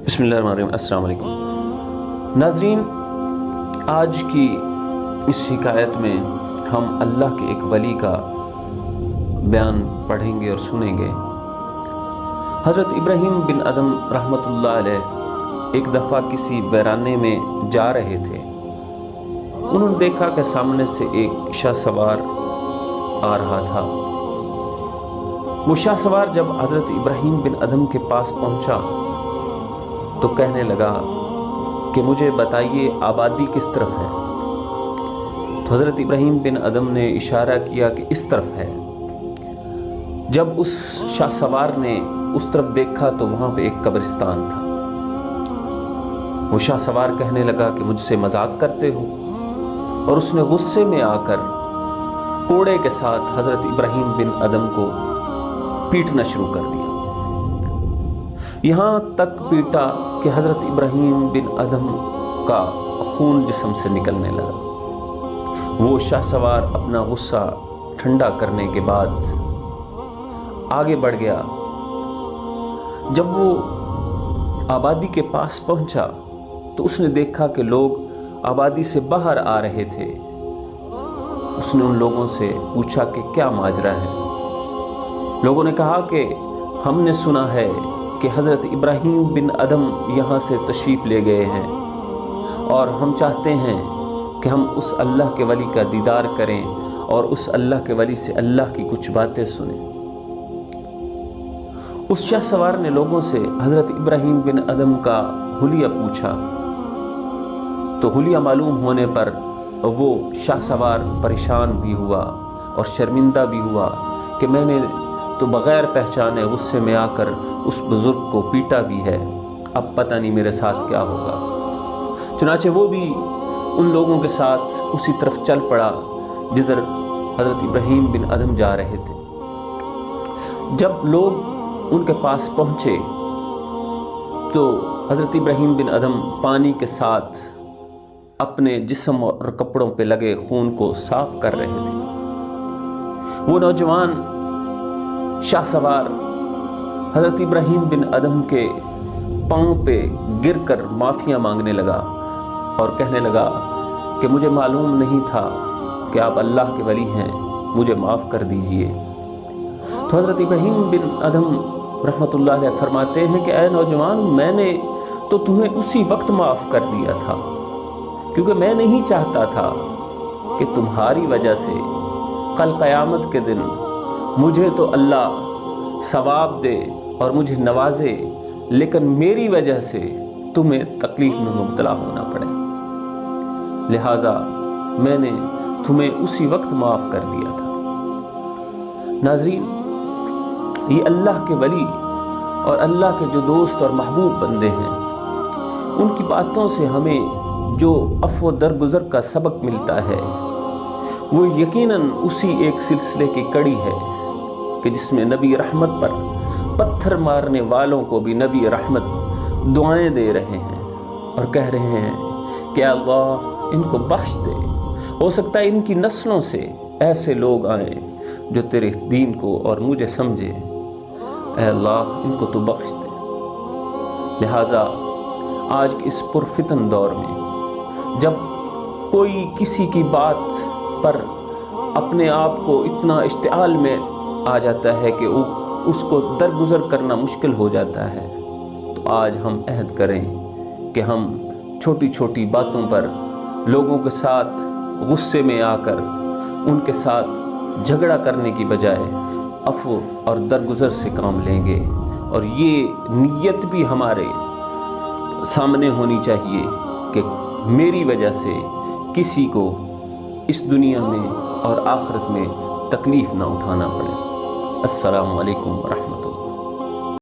بسم اللہ الرحمن الرحیم۔ السلام علیکم ناظرین، آج کی اس حکایت میں ہم اللہ کے ایک ولی کا بیان پڑھیں گے اور سنیں گے۔ حضرت ابراہیم بن ادم رحمۃ اللہ علیہ ایک دفعہ کسی ویرانے میں جا رہے تھے۔ انہوں نے دیکھا کہ سامنے سے ایک شاہ سوار آ رہا تھا۔ وہ شاہ سوار جب حضرت ابراہیم بن ادم کے پاس پہنچا تو کہنے لگا کہ مجھے بتائیے آبادی کس طرف ہے؟ تو حضرت ابراہیم بن ادم نے اشارہ کیا کہ اس طرف ہے۔ جب اس شاہ سوار نے اس طرف دیکھا تو وہاں پہ ایک قبرستان تھا۔ وہ شاہ سوار کہنے لگا کہ مجھ سے مذاق کرتے ہو، اور اس نے غصے میں آ کر کوڑے کے ساتھ حضرت ابراہیم بن ادم کو پیٹنا شروع کر دیا۔ یہاں تک پیٹا کہ حضرت ابراہیم بن ادم کا خون جسم سے نکلنے لگا۔ وہ شاہ سوار اپنا غصہ ٹھنڈا کرنے کے بعد آگے بڑھ گیا۔ جب وہ آبادی کے پاس پہنچا تو اس نے دیکھا کہ لوگ آبادی سے باہر آ رہے تھے۔ اس نے ان لوگوں سے پوچھا کہ کیا ماجرا ہے؟ لوگوں نے کہا کہ ہم نے سنا ہے کہ حضرت ابراہیم بن ادم یہاں سے تشریف لے گئے ہیں، اور ہم چاہتے ہیں کہ ہم اس اللہ کے ولی کا دیدار کریں اور اس اللہ کے ولی سے اللہ کی کچھ باتیں سنیں۔ اس شاہ سوار نے لوگوں سے حضرت ابراہیم بن ادم کا حلیہ پوچھا، تو حلیہ معلوم ہونے پر وہ شاہ سوار پریشان بھی ہوا اور شرمندہ بھی ہوا کہ میں نے تو بغیر پہچانے غصے میں آ کر اس بزرگ کو پیٹا بھی ہے، اب پتہ نہیں میرے ساتھ کیا ہوگا۔ چنانچہ وہ بھی ان لوگوں کے ساتھ اسی طرف چل پڑا جدھر حضرت ابراہیم بن ادم جا رہے تھے۔ جب لوگ ان کے پاس پہنچے تو حضرت ابراہیم بن ادم پانی کے ساتھ اپنے جسم اور کپڑوں پہ لگے خون کو صاف کر رہے تھے۔ وہ نوجوان شاہ سوار حضرت ابراہیم بن ادم کے پاؤں پہ گر کر معافیاں مانگنے لگا اور کہنے لگا کہ مجھے معلوم نہیں تھا کہ آپ اللہ کے ولی ہیں، مجھے معاف کر دیجئے۔ تو حضرت ابراہیم بن ادم رحمۃ اللہ علیہ فرماتے ہیں کہ اے نوجوان، میں نے تو تمہیں اسی وقت معاف کر دیا تھا، کیونکہ میں نہیں چاہتا تھا کہ تمہاری وجہ سے کل قیامت کے دن مجھے تو اللہ ثواب دے اور مجھے نوازے، لیکن میری وجہ سے تمہیں تکلیف میں مبتلا ہونا پڑے، لہذا میں نے تمہیں اسی وقت معاف کر دیا تھا۔ ناظرین، یہ اللہ کے ولی اور اللہ کے جو دوست اور محبوب بندے ہیں، ان کی باتوں سے ہمیں جو عفو درگزر کا سبق ملتا ہے وہ یقیناً اسی ایک سلسلے کی کڑی ہے کہ جس میں نبی رحمت پر پتھر مارنے والوں کو بھی نبی رحمت دعائیں دے رہے ہیں اور کہہ رہے ہیں کہ اللہ ان کو بخش دے، ہو سکتا ہے ان کی نسلوں سے ایسے لوگ آئیں جو تیرے دین کو اور مجھے سمجھے، اے اللہ ان کو تو بخش دے۔ لہٰذا آج کے اس پرفتن دور میں جب کوئی کسی کی بات پر اپنے آپ کو اتنا اشتعال میں آ جاتا ہے کہ اس کو درگزر کرنا مشکل ہو جاتا ہے، تو آج ہم عہد کریں کہ ہم چھوٹی چھوٹی باتوں پر لوگوں کے ساتھ غصے میں آ کر ان کے ساتھ جھگڑا کرنے کی بجائے عفو اور درگزر سے کام لیں گے، اور یہ نیت بھی ہمارے سامنے ہونی چاہیے کہ میری وجہ سے کسی کو اس دنیا میں اور آخرت میں تکلیف نہ اٹھانا پڑے۔ السلام علیکم ورحمۃ اللہ۔